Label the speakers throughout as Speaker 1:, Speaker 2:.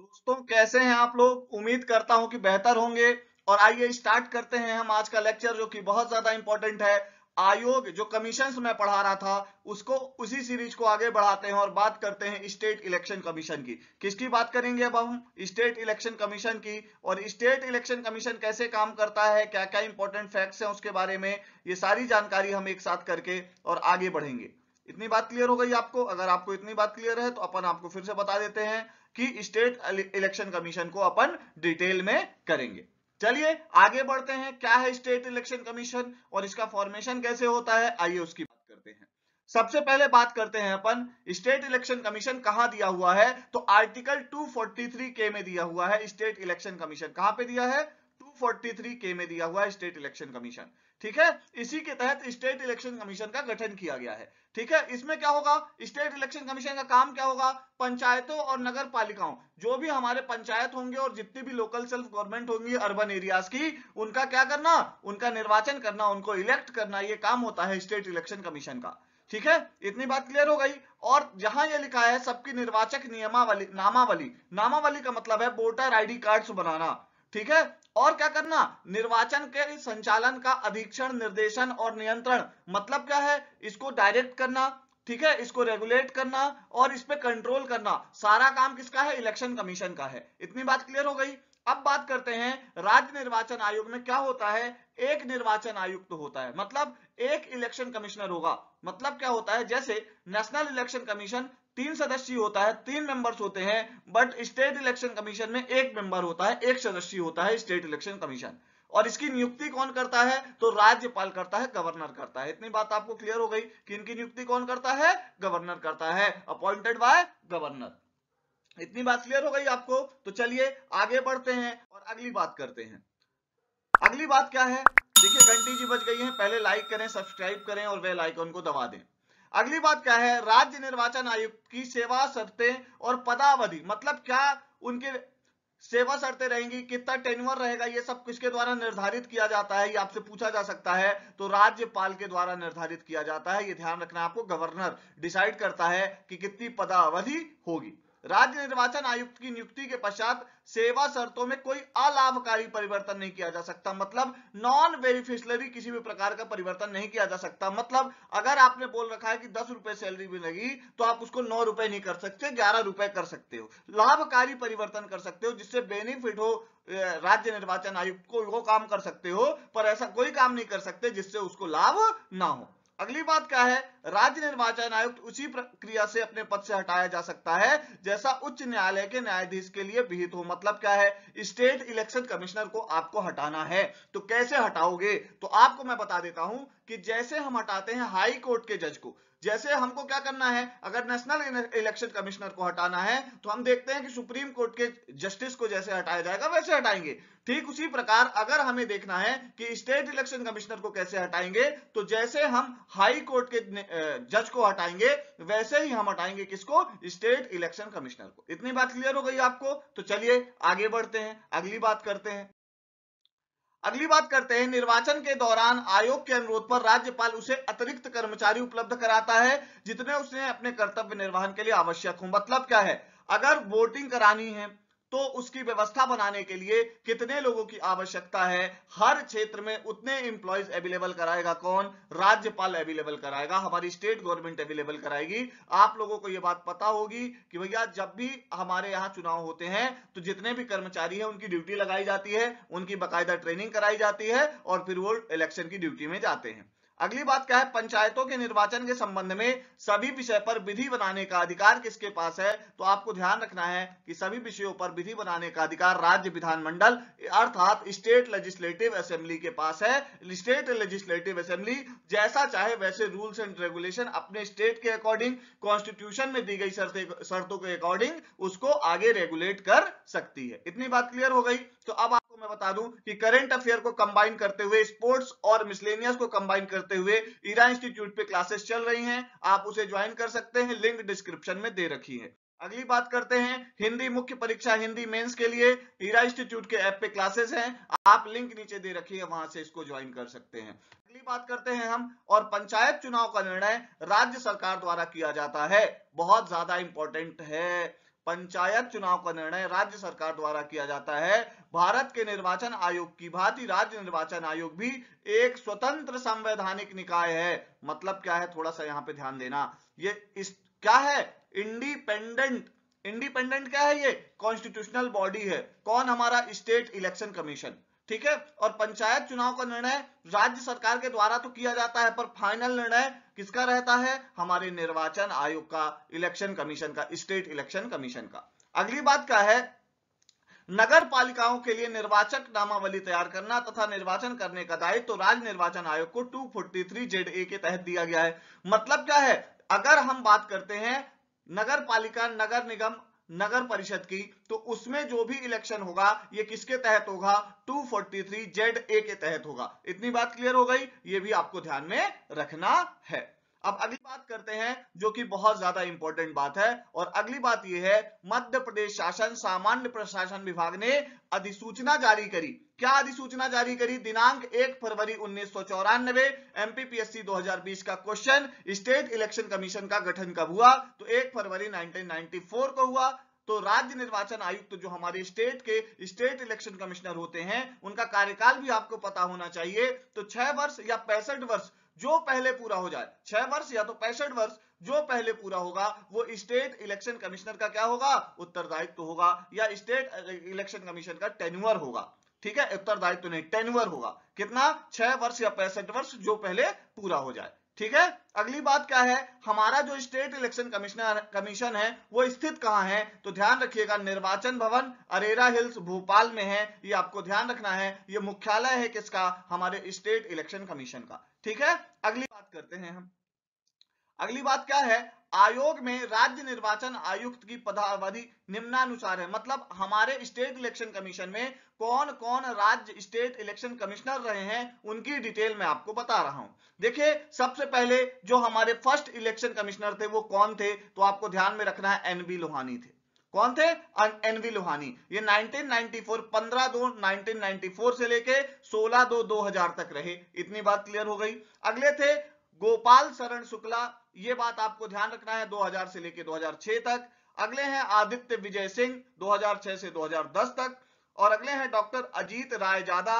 Speaker 1: दोस्तों कैसे हैं आप लोग। उम्मीद करता हूं कि बेहतर होंगे। और आइए स्टार्ट करते हैं हम आज का लेक्चर, जो कि बहुत ज्यादा इंपॉर्टेंट है। आयोग जो कमीशन मैं पढ़ा रहा था उसको, उसी सीरीज को आगे बढ़ाते हैं और बात करते हैं स्टेट इलेक्शन कमीशन की। किसकी बात करेंगे अब हम? स्टेट इलेक्शन कमीशन की। और स्टेट इलेक्शन कमीशन कैसे काम करता है, क्या क्या इंपॉर्टेंट फैक्ट्स हैं उसके बारे में, ये सारी जानकारी हम एक साथ करके और आगे बढ़ेंगे। इतनी बात क्लियर हो गई आपको? अगर आपको इतनी बात क्लियर है तो अपन आपको फिर से बता देते हैं कि स्टेट इलेक्शन कमीशन को अपन डिटेल में करेंगे। चलिए आगे बढ़ते हैं। क्या है स्टेट इलेक्शन कमीशन और इसका फॉर्मेशन कैसे होता है, आइए उसकी बात करते हैं। सबसे पहले बात करते हैं अपन स्टेट इलेक्शन कमीशन कहां दिया हुआ है। तो आर्टिकल 243 के में दिया हुआ है स्टेट इलेक्शन कमीशन। कहां पे दिया है? 243 के में दिया हुआ है स्टेट इलेक्शन कमीशन। ठीक है, इसी के तहत स्टेट इलेक्शन कमीशन का गठन किया गया है। ठीक है, इसमें क्या होगा? स्टेट इलेक्शन कमीशन का काम क्या होगा? पंचायतों और नगर पालिकाओं, जो भी हमारे पंचायत होंगे और जितनी भी लोकल सेल्फ गवर्नमेंट होंगी अर्बन एरियाज की, उनका क्या करना? उनका निर्वाचन करना, उनको इलेक्ट करना, ये काम होता है स्टेट इलेक्शन कमीशन का। ठीक है, इतनी बात क्लियर हो गई। और जहां ये लिखा है सबकी निर्वाचक नियमावली, नामावली, नामावली का मतलब है वोटर आईडी कार्ड्स बनाना। ठीक है, और क्या करना? निर्वाचन के संचालन का अधीक्षण, निर्देशन और नियंत्रण, मतलब क्या है? इसको डायरेक्ट करना, ठीक है, इसको रेगुलेट करना और इस पे कंट्रोल करना, सारा काम किसका है? इलेक्शन कमीशन का है। इतनी बात क्लियर हो गई। अब बात करते हैं राज्य निर्वाचन आयोग में क्या होता है। एक निर्वाचन आयुक्त होता है, मतलब एक इलेक्शन कमिश्नर होगा। मतलब क्या होता है? जैसे नेशनल इलेक्शन कमीशन 3 सदस्यीय होता है, 3 मेंबर्स होते हैं, बट स्टेट इलेक्शन कमीशन में एक मेंबर होता है, एक सदस्यीय होता है स्टेट इलेक्शन कमीशन। और इसकी नियुक्ति कौन करता है? तो राज्यपाल करता है, गवर्नर करता है। इतनी बात आपको क्लियर हो गई कि इनकी नियुक्ति कौन करता है? गवर्नर करता है, अपॉइंटेड बाय गवर्नर। इतनी बात क्लियर हो गई आपको? तो चलिए आगे बढ़ते हैं और अगली बात करते हैं। अगली बात क्या है? देखिए घंटी जी बज गई है, पहले लाइक करें, सब्सक्राइब करें और बेल आइकन को दबा दें। अगली बात क्या है? राज्य निर्वाचन आयुक्त की सेवा शर्तें और पदावधि, मतलब क्या उनके सेवा शर्तें रहेंगी, कितना टेन्योर रहेगा, ये सब किसके द्वारा निर्धारित किया जाता है? ये आपसे पूछा जा सकता है। तो राज्यपाल के द्वारा निर्धारित किया जाता है, ये ध्यान रखना आपको। गवर्नर डिसाइड करता है कि कितनी पदावधि होगी। राज्य निर्वाचन आयुक्त की नियुक्ति के पश्चात सेवा शर्तों में कोई अलाभकारी परिवर्तन नहीं किया जा सकता, मतलब नॉन बेनिफिशियरी किसी भी प्रकार का परिवर्तन नहीं किया जा सकता। मतलब अगर आपने बोल रखा है कि 10 रुपए सैलरी मिलेगी, तो आप उसको 9 रुपए नहीं कर सकते, 11 रुपए कर सकते हो। लाभकारी परिवर्तन कर सकते हो जिससे बेनिफिट हो राज्य निर्वाचन आयुक्त को, वो काम कर सकते हो। पर ऐसा कोई काम नहीं कर सकते जिससे उसको लाभ ना हो। अगली बात क्या है? राज्य निर्वाचन आयुक्त उसी प्रक्रिया से अपने पद से हटाया जा सकता है जैसा उच्च न्यायालय के न्यायाधीश के लिए विहित हो। मतलब क्या है? स्टेट इलेक्शन कमिश्नर को आपको हटाना है, तो कैसे हटाओगे? तो आपको मैं बता देता हूं कि जैसे हम हटाते हैं हाई कोर्ट के जज को, जैसे हमको क्या करना है, अगर नेशनल इलेक्शन कमिश्नर को हटाना है तो हम देखते हैं कि सुप्रीम कोर्ट के जस्टिस को जैसे हटाया जाएगा वैसे हटाएंगे। ठीक उसी प्रकार अगर हमें देखना है कि स्टेट इलेक्शन कमिश्नर को कैसे हटाएंगे, तो जैसे हम हाई कोर्ट के जज को हटाएंगे वैसे ही हम हटाएंगे किसको? स्टेट इलेक्शन कमिश्नर को। इतनी बात क्लियर हो गई आपको? तो चलिए आगे बढ़ते हैं, अगली बात करते हैं। अगली बात करते हैं, निर्वाचन के दौरान आयोग के अनुरोध पर राज्यपाल उसे अतिरिक्त कर्मचारी उपलब्ध कराता है जितने उसने अपने कर्तव्य निर्वहन के लिए आवश्यक हो। मतलब क्या है? अगर वोटिंग करानी है तो उसकी व्यवस्था बनाने के लिए कितने लोगों की आवश्यकता है, हर क्षेत्र में उतने इंप्लॉइज अवेलेबल कराएगा कौन? राज्यपाल अवेलेबल कराएगा, हमारी स्टेट गवर्नमेंट अवेलेबल कराएगी। आप लोगों को यह बात पता होगी कि भैया जब भी हमारे यहाँ चुनाव होते हैं तो जितने भी कर्मचारी हैं उनकी ड्यूटी लगाई जाती है, उनकी बाकायदा ट्रेनिंग कराई जाती है और फिर वो इलेक्शन की ड्यूटी में जाते हैं। अगली बात क्या है? पंचायतों के निर्वाचन के संबंध में सभी विषय पर विधि बनाने का अधिकार किसके पास है? तो आपको ध्यान रखना है कि सभी विषयों पर विधि बनाने का अधिकार राज्य विधानमंडल अर्थात स्टेट लेजिस्लेटिव असेंबली के पास है। स्टेट लेजिस्लेटिव असेंबली जैसा चाहे वैसे रूल्स एंड रेगुलेशन अपने स्टेट के अकॉर्डिंग, कॉन्स्टिट्यूशन में दी गई शर्तों के अकॉर्डिंग उसको आगे रेगुलेट कर सकती है। इतनी बात क्लियर हो गई? तो अब आपको मैं बता दूं कि करंट अफेयर को कंबाइन करते हुए, स्पोर्ट्स और मिसलेनियस को कंबाइन करते हुए ईरा इंस्टीट्यूट पे क्लासेस चल रही हैं, आप उसे ज्वाइन कर सकते हैं, लिंक डिस्क्रिप्शन में दे रखी है। अगली बात करते हैं, हिंदी मुख्य परीक्षा, हिंदी मेंस के लिए ईरा इंस्टीट्यूट के ऐप पे क्लासेस हैं, आप लिंक नीचे दे रखी है, वहां से इसको ज्वाइन कर सकते हैं। अगली बात करते हैं हम, और पंचायत चुनाव का निर्णय राज्य सरकार द्वारा किया जाता है। बहुत ज्यादा इंपॉर्टेंट है, पंचायत चुनाव का निर्णय राज्य सरकार द्वारा किया जाता है। भारत के निर्वाचन आयोग की भांति राज्य निर्वाचन आयोग भी एक स्वतंत्र संवैधानिक निकाय है। मतलब क्या है, थोड़ा सा यहां पे ध्यान देना। ये क्या है, इंडिपेंडेंट। इंडिपेंडेंट क्या है, ये कॉन्स्टिट्यूशनल बॉडी है। कौन, हमारा स्टेट इलेक्शन कमीशन, ठीक है। और पंचायत चुनाव का निर्णय राज्य सरकार के द्वारा तो किया जाता है, पर फाइनल निर्णय किसका रहता है, हमारे निर्वाचन आयोग का, इलेक्शन कमीशन का, स्टेट इलेक्शन कमीशन का। अगली बात क्या है, नगर पालिकाओं के लिए निर्वाचक नामावली तैयार करना तथा निर्वाचन करने का दायित्व तो राज्य निर्वाचन आयोग को 243 ZA के तहत दिया गया है। मतलब क्या है, अगर हम बात करते हैं नगर पालिका, नगर निगम, नगर परिषद की, तो उसमें जो भी इलेक्शन होगा ये किसके तहत होगा, 243 ZA के तहत होगा। इतनी बात क्लियर हो गई, ये भी आपको ध्यान में रखना है। अब अगली बात करते हैं जो कि बहुत ज्यादा इंपॉर्टेंट बात है, और अगली बात यह है, मध्य प्रदेश शासन सामान्य प्रशासन विभाग ने अधिसूचना जारी करी। क्या अधिसूचना जारी करी, दिनांक 1 फरवरी 1994। एमपीपीएससी 2020 का क्वेश्चन, स्टेट इलेक्शन कमीशन का गठन कब हुआ, तो 1 फरवरी 1994 को हुआ। तो राज्य निर्वाचन आयुक्त जो हमारे स्टेट के स्टेट इलेक्शन कमिश्नर होते हैं, उनका कार्यकाल भी आपको पता होना चाहिए। तो 6 वर्ष या 65 वर्ष जो पहले पूरा हो जाए, 6 वर्ष या तो 65 वर्ष जो पहले पूरा होगा, वो स्टेट इलेक्शन कमिश्नर का क्या होगा, उत्तरदायित्व होगा, या स्टेट इलेक्शन कमीशन का टेन्योर होगा। ठीक है, उत्तरदायित्व नहीं, टेन्योर होगा। कितना, 6 वर्ष या 65 वर्ष जो पहले पूरा हो जाए। ठीक है, अगली बात क्या है, हमारा जो स्टेट इलेक्शन कमीशन है वो स्थित कहां है, तो ध्यान रखिएगा, निर्वाचन भवन अरेरा हिल्स भोपाल में है। ये आपको ध्यान रखना है, ये मुख्यालय है किसका, हमारे स्टेट इलेक्शन कमीशन का। ठीक है, अगली बात करते हैं हम। अगली बात क्या है, आयोग में राज्य निर्वाचन आयुक्त की पदावधि निम्नानुसार है। मतलब हमारे स्टेट इलेक्शन कमीशन में कौन कौन राज्य स्टेट इलेक्शन कमिश्नर रहे हैं, उनकी डिटेल मैं आपको बता रहा हूं। देखिए, सबसे पहले जो हमारे फर्स्ट इलेक्शन कमिश्नर थे वो कौन थे, तो आपको ध्यान में रखना है, एनवी लोहानी थे। कौन थे, एनवी लोहानी। ये 1994 15/2/1994 से लेके 16/2/2000 तक रहे। इतनी बात क्लियर हो गई। अगले थे गोपाल शरण शुक्ला, ये बात आपको ध्यान रखना है, 2000 से लेके 2006 तक। अगले हैं आदित्य विजय सिंह, 2006 से 2010 तक। और अगले हैं डॉक्टर अजीत राय जादा,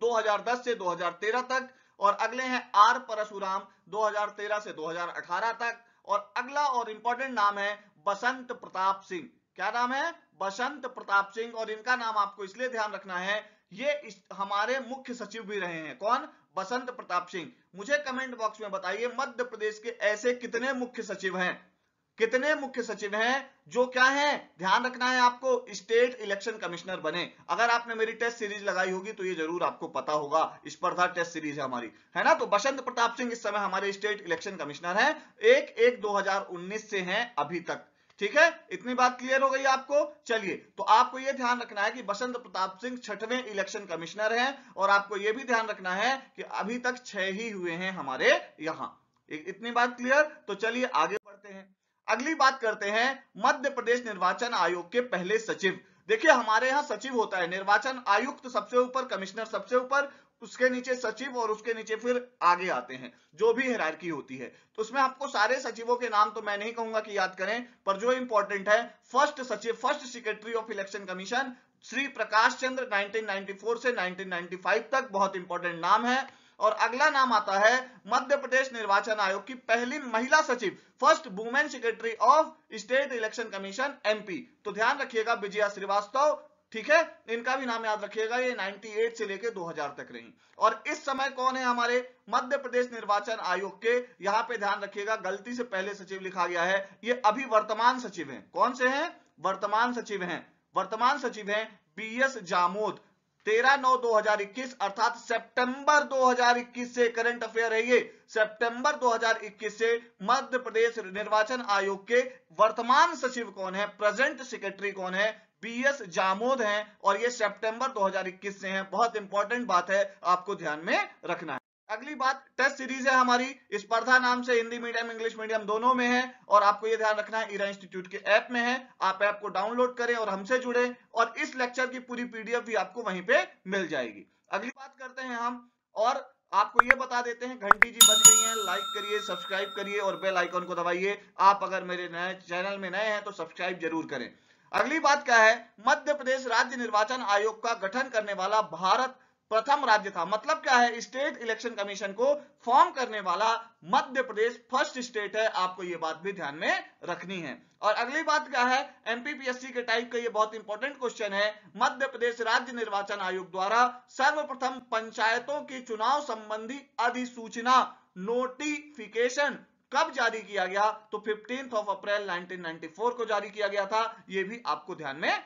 Speaker 1: 2010 से 2013 तक। और अगले हैं आर परशुराम, 2013 से 2018 तक। और अगला और इंपॉर्टेंट नाम है बसंत प्रताप सिंह। क्या नाम है, बसंत प्रताप सिंह। और इनका नाम आपको इसलिए ध्यान रखना है, ये हमारे मुख्य सचिव भी रहे हैं। कौन, बसंत प्रताप सिंह। मुझे कमेंट बॉक्स में बताइए, मध्य प्रदेश के ऐसे कितने मुख्य सचिव हैं, कितने मुख्य सचिव हैं जो क्या हैं, ध्यान रखना है आपको, स्टेट इलेक्शन कमिश्नर बने। अगर आपने मेरी टेस्ट सीरीज लगाई होगी तो ये जरूर आपको पता होगा, स्पर्धा टेस्ट सीरीज है हमारी, है ना। तो बसंत प्रताप सिंह इस समय हमारे स्टेट इलेक्शन कमिश्नर हैं, 1/1/2019 से हैं अभी तक। ठीक है, इतनी बात क्लियर हो गई आपको। चलिए, तो आपको यह ध्यान रखना है कि बसंत प्रताप सिंह 6वें इलेक्शन कमिश्नर हैं। और आपको यह भी ध्यान रखना है कि अभी तक 6 ही हुए हैं हमारे यहां। इतनी बात क्लियर। तो चलिए आगे बढ़ते हैं। अगली बात करते हैं मध्य प्रदेश निर्वाचन आयोग के पहले सचिव। देखिए, हमारे यहां सचिव होता है, निर्वाचन आयुक्त सबसे ऊपर, कमिश्नर सबसे ऊपर, उसके नीचे सचिव, और उसके नीचे फिर आगे आते हैं जो भी हायरार्की होती है। तो उसमें आपको सारे सचिवों के नाम तो मैं नहीं कहूंगा कि याद करें, पर जो इंपॉर्टेंट है, फर्स्ट सचिव, first secretary of election commission Shri Prakash Chandra, 1994 से 1995 तक, बहुत इंपॉर्टेंट नाम है। और अगला नाम आता है मध्य प्रदेश निर्वाचन आयोग की पहली महिला सचिव, first women secretary of state election commission MP. तो ध्यान रखिएगा, विजया श्रीवास्तव। ठीक है, इनका भी नाम याद रखिएगा, ये 98 से लेके 2000 तक रही। और इस समय कौन है हमारे मध्य प्रदेश निर्वाचन आयोग के, यहां पे ध्यान रखिएगा, गलती से पहले सचिव लिखा गया है, ये अभी वर्तमान सचिव हैं। कौन से हैं, वर्तमान सचिव हैं। वर्तमान सचिव हैं बीएस जामोद, 13/9/2021 अर्थात सितंबर 2021 से करंट अफेयर है ये, सितंबर 2021 से मध्य प्रदेश निर्वाचन आयोग के वर्तमान सचिव कौन है, प्रेजेंट सेक्रेटरी कौन है, बीएस जामोद हैं। और ये सितंबर 2021 से हैं। बहुत इंपॉर्टेंट बात है, आपको ध्यान में रखना है। अगली बात टेस्ट सीरीज है हमारी, स्पर्धा नाम से, हिंदी मीडियम इंग्लिश मीडियम दोनों में है। और आपको यह ध्यान रखना है, ईरा इंस्टीट्यूट के ऐप में है, आप ऐप को डाउनलोड करें और हमसे जुड़े, और इस लेक्चर की पूरी पीडीएफ भी आपको वहीं पे मिल जाएगी। अगली बात करते हैं हम, और आपको ये बता देते हैं, घंटी जी बज गई है, लाइक करिए, सब्सक्राइब करिए और बेल आइकन को दबाइए। आप अगर मेरे नए चैनल में नए हैं तो सब्सक्राइब जरूर करें। अगली बात क्या है, मध्य प्रदेश राज्य निर्वाचन आयोग का गठन करने वाला भारत प्रथम राज्य था। मतलब क्या है, स्टेट इलेक्शन कमीशन को फॉर्म करने वाला मध्य प्रदेश फर्स्ट स्टेट है। आपको ये बात भी ध्यान में रखनी है। और अगली बात क्या है, एमपीपीएससी के टाइप का ये बहुत इंपॉर्टेंट क्वेश्चन है, मध्य प्रदेश राज्य निर्वाचन आयोग द्वारा सर्वप्रथम पंचायतों के चुनाव संबंधी अधिसूचना नोटिफिकेशन कब जारी किया गया? तो 15 अप्रैल 1994 को जारी किया गया था। यह भी आपको ध्यान में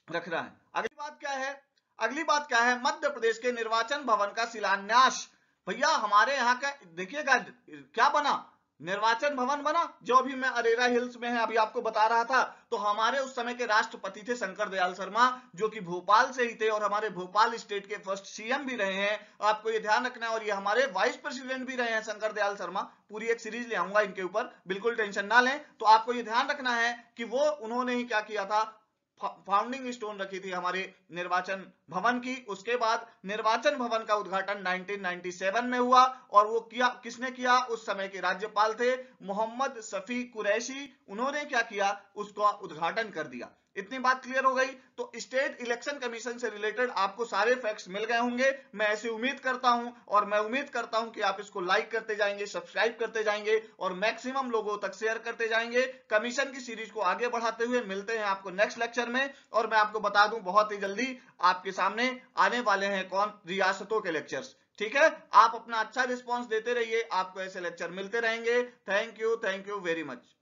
Speaker 1: रखना है। अगली बात क्या है, अगली बात क्या है, मध्य प्रदेश के निर्वाचन भवन का शिलान्यास। भैया हमारे यहाँ का देखिएगा क्या बना, निर्वाचन भवन बना, जो अभी मैं अरेरा हिल्स में है, अभी आपको बता रहा था। तो हमारे उस समय के राष्ट्रपति थे शंकर दयाल शर्मा, जो कि भोपाल से ही थे और हमारे भोपाल स्टेट के फर्स्ट सीएम भी रहे हैं। आपको ये ध्यान रखना है। और ये हमारे वाइस प्रेसिडेंट भी रहे हैं शंकर दयाल शर्मा। पूरी एक सीरीज ले आऊंगा इनके ऊपर, बिल्कुल टेंशन ना लें। तो आपको ये ध्यान रखना है कि वो उन्होंने ही क्या किया था, फाउंडिंग स्टोन रखी थी हमारे निर्वाचन भवन की। उसके बाद निर्वाचन भवन का उद्घाटन 1997 में हुआ और वो किया किसने किया, उस समय के राज्यपाल थे मोहम्मद शफी कुरैशी। उन्होंने क्या किया, उसका उद्घाटन कर दिया। इतनी बात क्लियर हो गई। तो स्टेट इलेक्शन कमीशन से रिलेटेड आपको सारे फैक्ट्स मिल गए होंगे, मैं ऐसी उम्मीद करता हूं। और मैं उम्मीद करता हूं कि आप इसको लाइक करते जाएंगे, सब्सक्राइब करते जाएंगे और मैक्सिमम लोगों तक शेयर करते जाएंगे। कमीशन की सीरीज को आगे बढ़ाते हुए मिलते हैं आपको नेक्स्ट लेक्चर में। और मैं आपको बता दूं, बहुत ही जल्दी आपके सामने आने वाले हैं कौन, रियासतों के लेक्चर्स। ठीक है, आप अपना अच्छा रिस्पॉन्स देते रहिए, आपको ऐसे लेक्चर मिलते रहेंगे। Thank you very much.